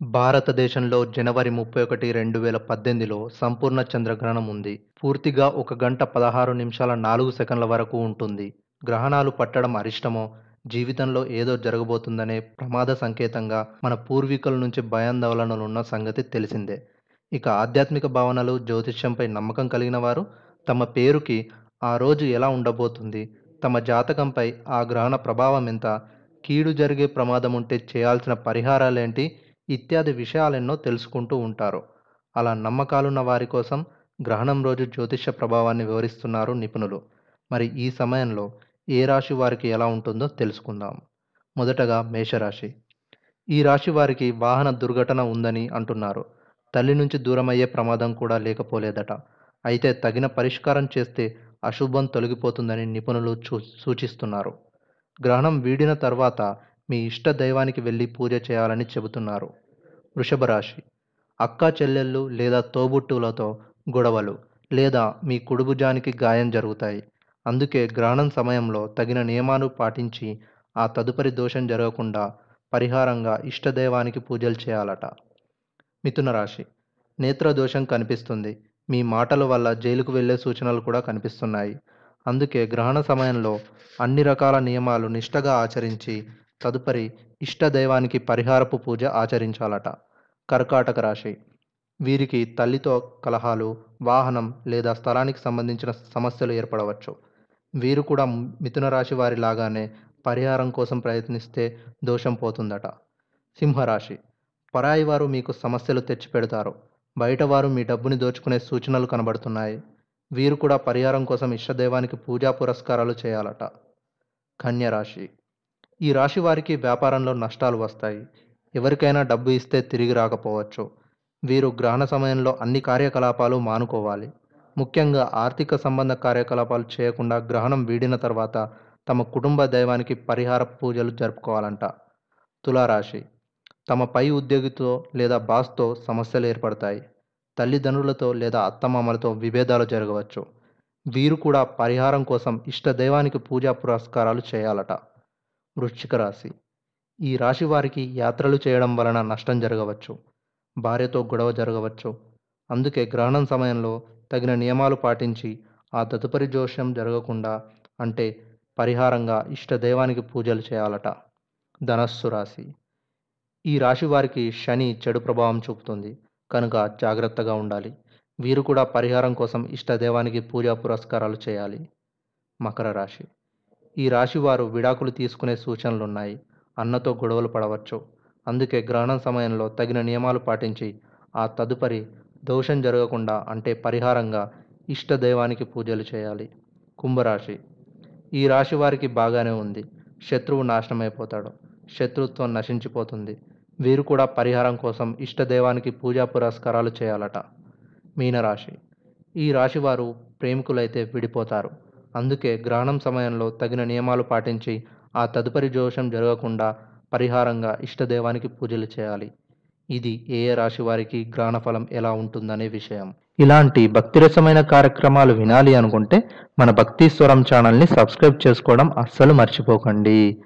భారతదేశంలో జనవరి 31, 2018లో సంపూర్ణ చంద్రగ్రహణం ఉంది. పూర్తిగా 1 గంట 16 నిమిషాల 4 సెకన్ల వరకు ఉంటుంది. గ్రహణాలు పట్టడం అరిష్టమో, జీవితంలో ఏదో జరగబోతుందనే ప్రమాద సంకేతంగా మన పూర్వీకుల నుంచి భయాందోళనలున్న సంగతి తెలిసిందే. ఇక ఆధ్యాత్మిక భావనలు, జ్యోతిష్యంపై నమ్మకం కలిగిన వారు తమ పేరుకి ఆ రోజు ఎలా ఉండబోతుంది, తమ జాతకంపై ఆ గ్రహణ ప్రభావం ఎంత, కీడు జరిగే ప్రమాదం ఉంటే చేయాల్సిన పరిహారాలేంటి ఇత్యాది విషయాలెన్నో తెలుసుకుంటూ ఉంటారు. అలా నమ్మకాలున్న వారి కోసం గ్రహణం రోజు జ్యోతిష్య ప్రభావాన్ని వివరిస్తున్నారు నిపుణులు. మరి ఈ సమయంలో ఏ రాశి వారికి ఎలా ఉంటుందో తెలుసుకుందాం. మొదటగా మేషరాశి. ఈ రాశి వారికి వాహన దుర్ఘటన ఉందని అంటున్నారు. తల్లి నుంచి దూరమయ్యే ప్రమాదం కూడా లేకపోలేదట. అయితే తగిన పరిష్కారం చేస్తే అశుభం తొలగిపోతుందని నిపుణులు సూచిస్తున్నారు. గ్రహణం వీడిన తర్వాత మీ ఇష్ట దైవానికి వెళ్ళి పూజ చేయాలని చెబుతున్నారు. వృషభ రాశి. అక్కా చెల్లెళ్ళు లేదా తోబుట్టువులతో గొడవలు లేదా మీ కుడిభుజానికి గాయం జరుగుతాయి. అందుకే గ్రహణం సమయంలో తగిన నియమాలు పాటించి ఆ తదుపరి దోషం జరగకుండా పరిహారంగా ఇష్టదైవానికి పూజలు చేయాలట. మిథున రాశి. నేత్ర దోషం కనిపిస్తుంది. మీ మాటల వల్ల జైలుకు వెళ్ళే సూచనలు కూడా కనిపిస్తున్నాయి. అందుకే గ్రహణ సమయంలో అన్ని రకాల నియమాలు నిష్టగా ఆచరించి తదుపరి ఇష్టదైవానికి పరిహారపు పూజ ఆచరించాలట. కర్కాటక రాశి. వీరికి తల్లితో కలహాలు, వాహనం లేదా స్థలానికి సంబంధించిన సమస్యలు ఏర్పడవచ్చు. వీరు కూడా మిథున రాశి వారి లాగానే పరిహారం కోసం ప్రయత్నిస్తే దోషం పోతుందట. సింహరాశి. పరాయి వారు మీకు సమస్యలు తెచ్చిపెడతారు. బయట వారు మీ డబ్బుని దోచుకునే సూచనలు కనబడుతున్నాయి. వీరు కూడా పరిహారం కోసం ఇష్టదైవానికి పూజా పురస్కారాలు చేయాలట. కన్యరాశి. ఈ రాశి వారికి వ్యాపారంలో నష్టాలు వస్తాయి. ఎవరికైనా డబ్బు ఇస్తే తిరిగి రాకపోవచ్చు. వీరు గ్రహణ సమయంలో అన్ని కార్యకలాపాలు మానుకోవాలి. ముఖ్యంగా ఆర్థిక సంబంధ కార్యకలాపాలు చేయకుండా గ్రహణం వీడిన తర్వాత తమ కుటుంబ దైవానికి పరిహార పూజలు జరుపుకోవాలంట. తులారాశి. తమ పై ఉద్యోగితో లేదా బాస్తో సమస్యలు ఏర్పడతాయి. తల్లిదండ్రులతో లేదా అత్తమామలతో విభేదాలు జరగవచ్చు. వీరు కూడా పరిహారం కోసం ఇష్టదైవానికి పూజా పురస్కారాలు చేయాలట. వృశ్చిక రాశి. ఈ రాశి వారికి యాత్రలు చేయడం వలన నష్టం జరగవచ్చు. భార్యతో గొడవ జరగవచ్చు. అందుకే గ్రహణం సమయంలో తగిన నియమాలు పాటించి ఆ తదుపరి దోషం జరగకుండా అంటే పరిహారంగా ఇష్టదైవానికి పూజలు చేయాలట. ధనస్సు రాశి. ఈ రాశి వారికి శని చెడు ప్రభావం చూపుతుంది కనుక జాగ్రత్తగా ఉండాలి. వీరు కూడా పరిహారం కోసం ఇష్టదైవానికి పూజా పురస్కారాలు చేయాలి. మకర రాశి. ఈ రాశి వారు విడాకులు తీసుకునే సూచనలున్నాయి. అన్నతో గొడవలు పడవచ్చు. అందుకే గ్రహణం సమయంలో తగిన నియమాలు పాటించి ఆ తదుపరి దోషం జరగకుండా అంటే పరిహారంగా ఇష్టదైవానికి పూజలు చేయాలి. కుంభరాశి. ఈ రాశి వారికి బాగానే ఉంది. శత్రువు నాశనమైపోతాడు. శత్రుత్వం నశించిపోతుంది. వీరు కూడా పరిహారం కోసం ఇష్టదైవానికి పూజా పురస్కారాలు చేయాలట. మీనరాశి. ఈ రాశివారు ప్రేమికులైతే విడిపోతారు. అందుకే గ్రహణం సమయంలో తగిన నియమాలు పాటించి ఆ తదుపరి దోషం జరగకుండా పరిహారంగా ఇష్టదైవానికి పూజలు చేయాలి. ఇది ఏ రాశి వారికి గ్రహణ ఫలం ఎలా ఉంటుందనే విషయం. ఇలాంటి భక్తిరసమైన కార్యక్రమాలు వినాలి అనుకుంటే మన భక్తి స్వరం ఛానల్ని సబ్స్క్రైబ్ చేసుకోవడం అస్సలు మర్చిపోకండి.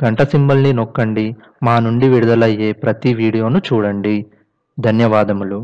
గంట సింబల్ని నొక్కండి. మా నుండి విడుదలయ్యే ప్రతి వీడియోను చూడండి. ధన్యవాదములు.